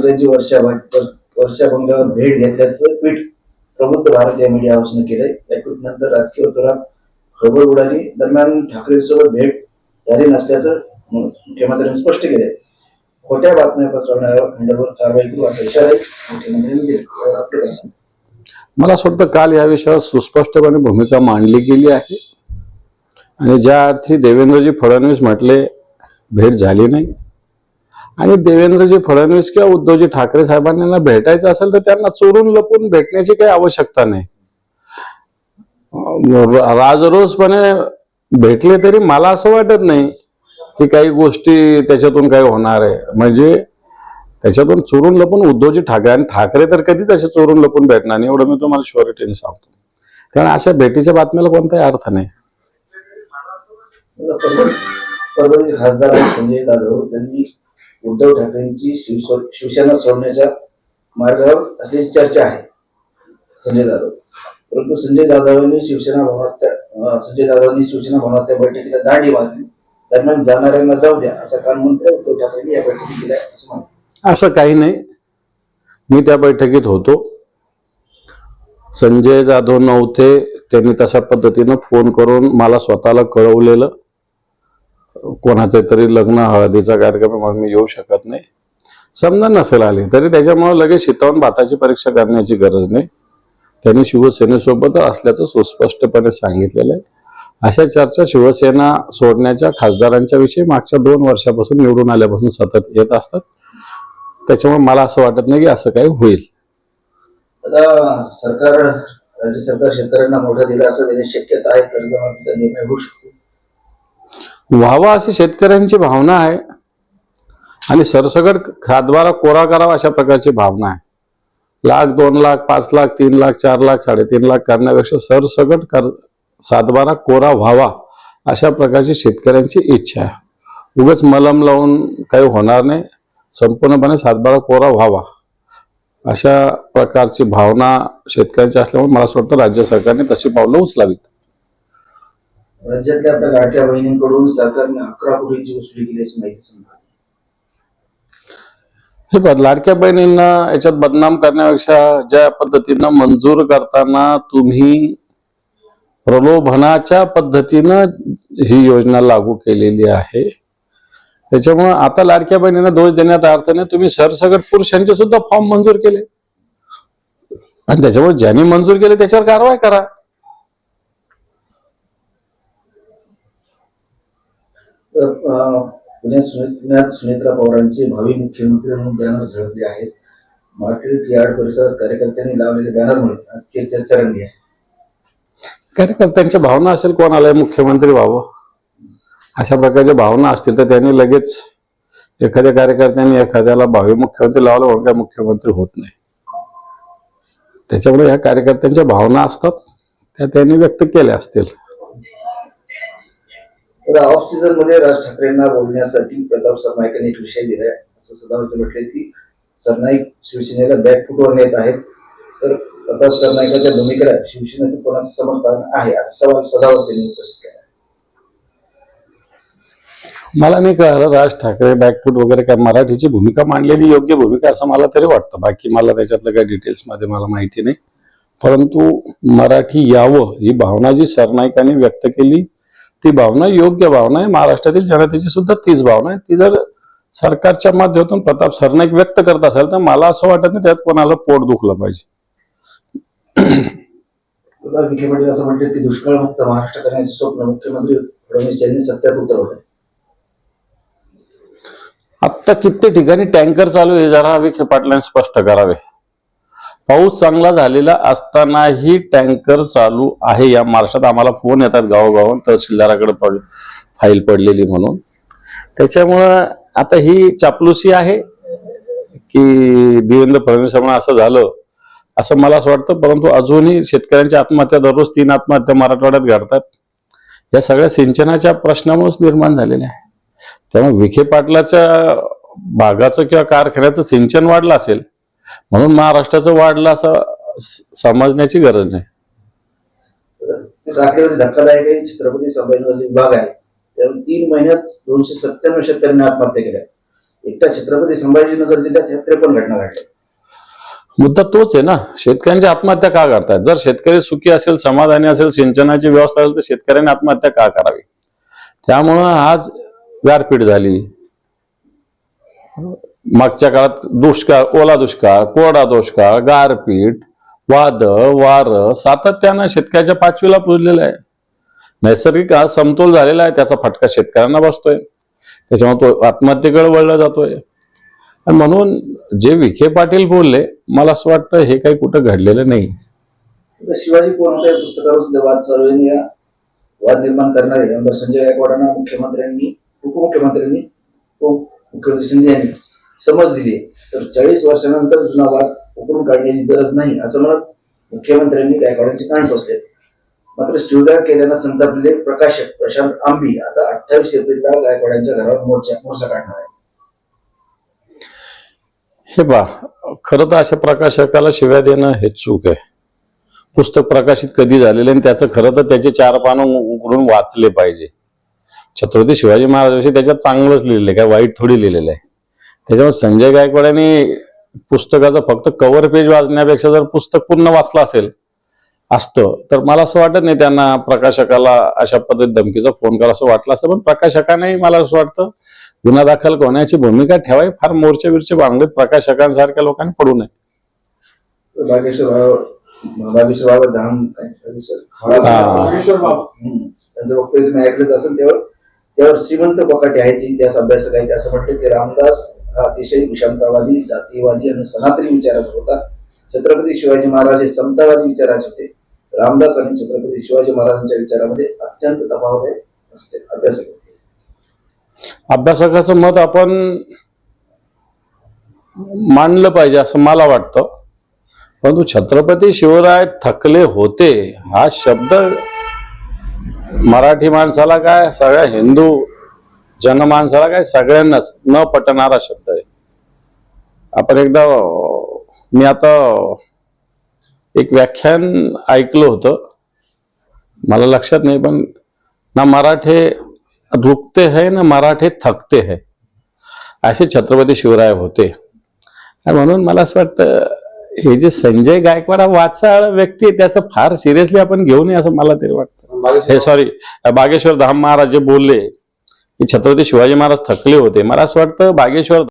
मुख्यमंत्र्यांची वर्षाभंगावर भेट घेतल्याचं ट्विट प्रबुद्ध भारत या मीडिया हाऊसने केलंय. या ट्विट नंतर राजकीय वर्तुळात खळबळ उडाली. दरम्यान ठाकरेंसोबत भेट झाली नसल्याचं मुख्यमंत्र्यांनी स्पष्ट केलंय. खोट्या बातम्या पसरवणाऱ्यावर खंडभर कारवाई करू असा इशाराही मुख्यमंत्र्यांनी दिला. मला असं वाटतं काल या विषयावर सुस्पष्टपणे भूमिका मांडली गेली आहे आणि ज्या अर्थी देवेंद्रजी फडणवीस म्हटले भेट झाली नाही आणि देवेंद्रजी फडणवीस किंवा उद्धवजी ठाकरे साहेबांना भेटायचं असेल तर त्यांना चोरून लपून भेटण्याची काही आवश्यकता नाही. राजरोसपणे भेटले तरी मला असं वाटत नाही की काही गोष्टी त्याच्यातून काही होणार आहे. म्हणजे त्याच्यातून चोरून लपून उद्धवजी ठाकरे आणि ठाकरे तर कधीच असे चोरून लपून भेटणार नाही, एवढं मी तुम्हाला शुअरिटीने सांगतो. कारण अशा भेटीच्या बातमीला कोणताही अर्थ नाही. परभणी खासदार संजय जाधव यांनी उद्धव ठाकरेंची शिवसेना सोडण्याच्या मार्गावर असल्याची चर्चा आहे. संजय जाधव, परंतु संजय जाधवांनी शिवसेना भवनात त्या बैठकीला दांडी मारली. दरम्यान जाणाऱ्यांना जाऊ द्या असा काल मंत्र उद्धव ठाकरेंनी या बैठकीत दिलाय असं म्हणतात. असं काही नाही. मी त्या बैठकीत होतो. संजय जाधव नव्हते. त्यांनी तशा पद्धतीनं फोन करून मला स्वतःला कळवलेलं. कोणाचे तरी लग्न हळदीचा कार्यक्रम म्हणून मी येऊ शकत नाही. समजा नसेल आले तरी त्याच्यामुळे लगेच शितावून भाताची परीक्षा करण्याची गरज नाही. त्यांनी शिवसेनेसोबत असल्याचं सुस्पष्टपणे सांगितलेलं आहे. अशा चर्चा शिवसेना सोडण्याच्या खासदारांच्या विषयी मागच्या 2 वर्षापासून निवडून आल्यापासून सतत येत असतात. त्याच्यामुळे मला असं वाटत नाही की असं काही होईल. आता राज्य सरकार शेतकऱ्यांना मोठा दिलासा देण्याची शक्यता आहे. कर्जमाफीचा निर्णय होऊ शकतो. व्हावा अशी शेतकऱ्यांची भावना आहे आणि सरसकट खातबारा कोरा करावा अशा प्रकारची भावना आहे. 1 लाख, 2 लाख, 5 लाख, 3 लाख, 4 लाख, 3.5 लाख करण्यापेक्षा सरसकट सातबारा कोरा व्हावा अशा प्रकारची शेतकऱ्यांची इच्छा आहे. उगाच मलम लावून काही होणार नाही. संपूर्णपणे सातबारा कोरा व्हावा अशा प्रकारची भावना शेतकऱ्यांची असल्यामुळे मला असं वाटतं राज्य सरकारने तशी पावलं उचलावीत. राज्यातल्या आपल्या लाडक्या बहिणींकडून सरकारने 11 कोटींची वसुली केली अशी माहिती समजली. हे लाडक्या बहिणींना याच्यात बदनाम करण्यापेक्षा ज्या पद्धतीनं मंजूर करताना तुम्ही प्रलोभनाच्या पद्धतीनं ही योजना लागू केलेली आहे, त्याच्यामुळे आता लाडक्या बहिणींना दोष देण्यात अर्थ नाही. तुम्ही सरसकट पुरुषांचे सुद्धा फॉर्म मंजूर केले आणि त्याच्यामुळे ज्यांनी मंजूर केले त्याच्यावर कारवाई करा. पुण्यात सुनेत्रा पवारांचे भावी मुख्यमंत्री म्हणून बॅनर झळकले आहेत. मार्केट यार्ड परिसरात कार्यकर्त्यांनी लावलेले बॅनरमुळे राजकीय चर्चा रंगली आहे. कार्यकर्त्यांच्या भावना असेल कोणाला मुख्यमंत्री व्हावं अशा प्रकारच्या भावना असतील तर त्यांनी लगेच एखाद्या कार्यकर्त्यांनी एखाद्याला भावी मुख्यमंत्री लावलं म्हणून काय मुख्यमंत्री होत नाही. त्याच्यामुळे ह्या कार्यकर्त्यांच्या भावना असतात त्या त्यांनी व्यक्त केल्या असतील. ऑफ सीझन मध्ये राज ठाकरेंना बोलण्यासाठी प्रताप सरनाईकांनी एक विषय दिलाय असं सदावर्ते म्हटले की सरनाईक शिवसेनेला बॅकफुटवर नेत आहेत. तर प्रताप सरनाईकाच्या भूमिकेला शिवसेनेचं कोणाचं समर्थन आहे असा सवाल सदावर्तेंनी उपस्थित केला. मला नाही कळलं राज ठाकरे बॅकफूट वगैरे काय. मराठीची भूमिका मांडलेली योग्य भूमिका असं मला तरी वाटतं. बाकी मला त्याच्यातलं काही डिटेल्स मध्ये मला माहिती नाही. परंतु मराठी यावं ही भावना जी सरनाईकांनी व्यक्त केली ती भावना योग्य भावना आहे. महाराष्ट्रातील जनतेची सुद्धा तीच भावना आहे. ती जर सरकारच्या माध्यमातून प्रताप सरनाईक व्यक्त करत असेल तर मला असं वाटत नाही त्यात कोणाला पोट दुखलं पाहिजे. विखे पाटील असं म्हणतात की दुष्काळमुक्त महाराष्ट्र करण्याचे स्वप्न मुख्यमंत्री फडणवीस यांनी सत्यात उतरवलं. आता किती ठिकाणी टँकर चालू आहे जरा विखे पाटलांनी स्पष्ट करावे. पाऊस चांगला झालेला असतानाही टँकर चालू आहे. या महाराष्ट्रात आम्हाला फोन येतात गावोगावून तहसीलदाराकडे फाईल पडलेली म्हणून. त्याच्यामुळं आता ही चापलुसी आहे की देवेंद्र फडणवीसांमुळे असं झालं असं मला असं वाटतं. परंतु अजूनही शेतकऱ्यांच्या आत्महत्या दररोज 3 आत्महत्या मराठवाड्यात घडतात. या सगळ्या सिंचनाच्या प्रश्नामुळेच निर्माण झालेल्या आहे. त्यामुळे विखे पाटलाच्या भागाचं किंवा कारखान्याचं सिंचन वाढलं असेल म्हणून महाराष्ट्राचं वाढलं असं समजण्याची गरज नाही. धक्कादायक आहे. छत्रपती संभाजीनगर विभाग आहे त्यामुळे 3 महिन्यात 297 शेतकऱ्यांनी आत्महत्या केल्या. एकटा छत्रपती संभाजीनगर जिल्ह्यात ह्या 53 घटना घडल्या. मुद्दा तोच आहे ना, शेतकऱ्यांची आत्महत्या का करतायत? जर शेतकरी सुखी असेल, समाधानी असेल, सिंचनाची व्यवस्था असेल, तर शेतकऱ्यांनी आत्महत्या का करावी? त्यामुळं आज गारपीट झाली, मागच्या काळात दुष्काळ, ओला दुष्काळ, कोरडा दुष्काळ, गारपीट, वादळ वारं सातत्यानं शेतकऱ्याच्या पाचवीला पुजलेलं आहे. नैसर्गिक हा समतोल झालेला आहे, त्याचा फटका शेतकऱ्यांना बसतोय, त्याच्यामुळे तो आत्महत्येकडे वळला जातोय. आणि म्हणून जे विखे पाटील बोलले, मला असं वाटतं हे काही कुठं घडलेलं नाही. आता शिवाजी कोण होता या पुस्तकावर सुद्धा वाद चालू आहे. या वाद निर्माण करणारे आमदार संजय गायकवाडांना मुख्यमंत्र्यांनी, उपमुख्यमंत्र्यांनी, मुख्यमंत्री शिंदे यांनी समज दिली आहे. तर 40 वर्षानंतर जुना वाद उकरून काढण्याची गरज नाही असं म्हणत मुख्यमंत्र्यांनी गायकवाडांचे कान टोचले. मात्र शिवगाळ केल्यानं संतापलेले प्रकाशक प्रशांत आंबी आता 28 एप्रिलला गायकवाडांच्या घरावर मोर्चा काढणार आहे. हे खरं तर अशा प्रकाशकाला शिव्या देणं हे चूक आहे. पुस्तक प्रकाशित कधी झालेलं आणि त्याचं खरं तर त्याचे 4 पानं उघडून वाचले पाहिजे. छत्रपती शिवाजी महाराजांविषयी त्याच्यात चांगलंच लिहिलेलं आहे, काय वाईट थोडी लिहिलेलं आहे. त्याच्यामुळे संजय गायकवाडांनी पुस्तकाचं फक्त कव्हर पेज वाचण्यापेक्षा जर पुस्तक पूर्ण वाचलं असतं तर मला असं वाटत नाही त्यांना प्रकाशकाला अशा पद्धतीत धमकीचा फोन करा असं वाटलं असतं. पण प्रकाशकाने मला असं वाटतं गुन्हा दाखल होण्याची भूमिका ठेवावी. फार मोर्चे बिरचे बांगडीत प्रकाशकांसारख्या लोकांनी पडू नये. बागेश्वर बाबा धाम त्यांचं वक्तव्य तुम्ही ऐकलंच असेल. त्यावर श्रीमंत बकाटे आहेत, इतिहास अभ्यासक आहेत, असं म्हटलं की रामदास हा अतिशय विषमतावादी, जातीवादी आणि सनातनी विचाराचा होता. छत्रपती शिवाजी महाराज हे समतावादी विचाराचे होते. रामदास आणि छत्रपती शिवाजी महाराजांच्या विचारामध्ये अत्यंत तफावत आहे असे अभ्यासक होते. अभ्यासकाचं मत आपण मानलं पाहिजे असं मला वाटतं. परंतु छत्रपती शिवराय थकले होते हा शब्द मराठी माणसाला काय, सगळ्या हिंदू जनमानसाला काय, सगळ्यांनाच न पटणारा शब्द आहे. आपण एकदा, मी आता एक व्याख्यान ऐकलं होतं, मला लक्षात नाही, पण ना मराठे रुकते है ना मराठे थकते है, असे छत्रपती शिवराय होते. आणि म्हणून मला असं वाटतं हे जे संजय गायकवाड हा वाचाळ व्यक्ती आहे त्याचं फार सिरियसली आपण घेऊ नये असं मला तरी वाटतं. हे सॉरी, बागेश्वर धाम महाराज जे बोलले की छत्रपती शिवाजी महाराज थकले होते, मला असं वाटतं बागेश्वर